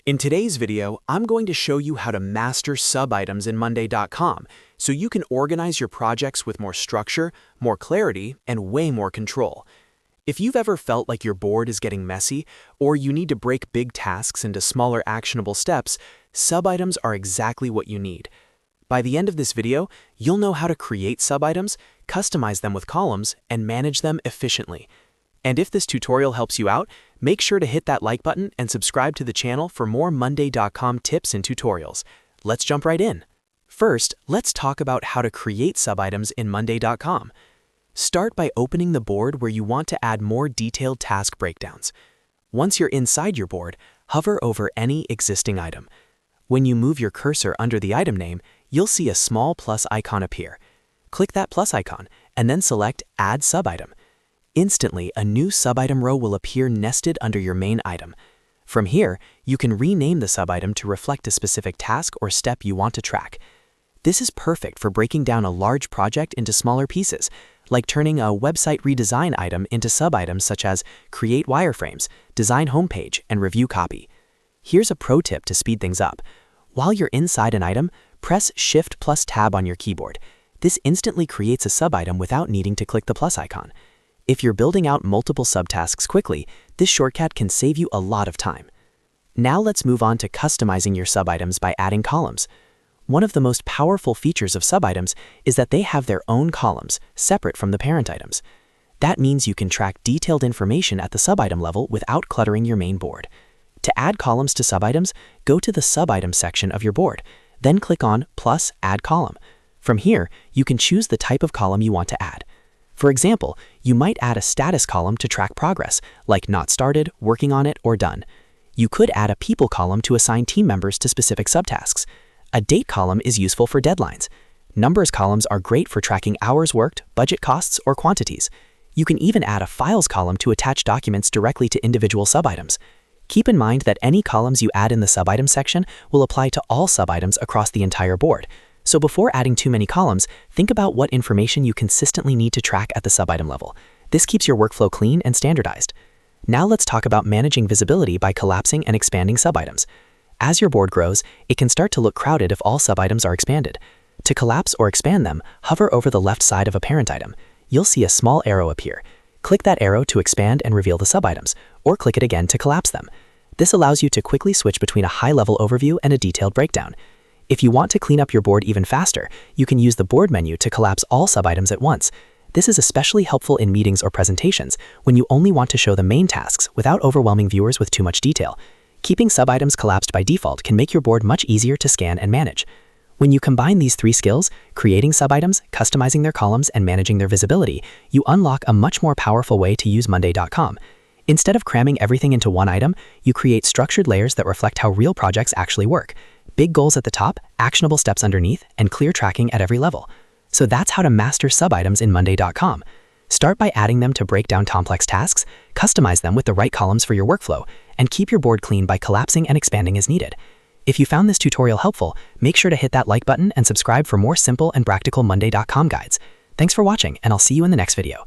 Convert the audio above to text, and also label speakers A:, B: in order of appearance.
A: In today's video, I'm going to show you how to master subitems in Monday.com so you can organize your projects with more structure, more clarity, and way more control. If you've ever felt like your board is getting messy, or you need to break big tasks into smaller actionable steps, subitems are exactly what you need. By the end of this video, you'll know how to create subitems, customize them with columns, and manage them efficiently. And if this tutorial helps you out, make sure to hit that like button and subscribe to the channel for more Monday.com tips and tutorials. Let's jump right in. First, let's talk about how to create subitems in Monday.com. Start by opening the board where you want to add more detailed task breakdowns. Once you're inside your board, hover over any existing item. When you move your cursor under the item name, you'll see a small plus icon appear. Click that plus icon and then select Add Subitem. Instantly, a new subitem row will appear nested under your main item. From here, you can rename the subitem to reflect a specific task or step you want to track. This is perfect for breaking down a large project into smaller pieces, like turning a website redesign item into subitems such as Create Wireframes, Design Homepage, and Review Copy. Here's a pro tip to speed things up. While you're inside an item, press Shift+Tab on your keyboard. This instantly creates a subitem without needing to click the plus icon. If you're building out multiple subtasks quickly, this shortcut can save you a lot of time. Now let's move on to customizing your subitems by adding columns. One of the most powerful features of subitems is that they have their own columns, separate from the parent items. That means you can track detailed information at the subitem level without cluttering your main board. To add columns to subitems, go to the Subitem section of your board, then click on plus Add Column. From here, you can choose the type of column you want to add. For example, you might add a status column to track progress, like not started, working on it, or done. You could add a people column to assign team members to specific subtasks. A date column is useful for deadlines. Numbers columns are great for tracking hours worked, budget costs, or quantities. You can even add a files column to attach documents directly to individual subitems. Keep in mind that any columns you add in the subitem section will apply to all subitems across the entire board. So before adding too many columns, think about what information you consistently need to track at the subitem level. This keeps your workflow clean and standardized. Now let's talk about managing visibility by collapsing and expanding subitems. As your board grows, it can start to look crowded if all subitems are expanded. To collapse or expand them, hover over the left side of a parent item. You'll see a small arrow appear. Click that arrow to expand and reveal the subitems, or click it again to collapse them. This allows you to quickly switch between a high-level overview and a detailed breakdown. If you want to clean up your board even faster, you can use the board menu to collapse all subitems at once. This is especially helpful in meetings or presentations when you only want to show the main tasks without overwhelming viewers with too much detail. Keeping subitems collapsed by default can make your board much easier to scan and manage. When you combine these three skills, creating subitems, customizing their columns, and managing their visibility, you unlock a much more powerful way to use Monday.com. Instead of cramming everything into one item, you create structured layers that reflect how real projects actually work. Big goals at the top, actionable steps underneath, and clear tracking at every level. So that's how to master subitems in Monday.com. Start by adding them to break down complex tasks, customize them with the right columns for your workflow, and keep your board clean by collapsing and expanding as needed. If you found this tutorial helpful, make sure to hit that like button and subscribe for more simple and practical Monday.com guides. Thanks for watching, and I'll see you in the next video.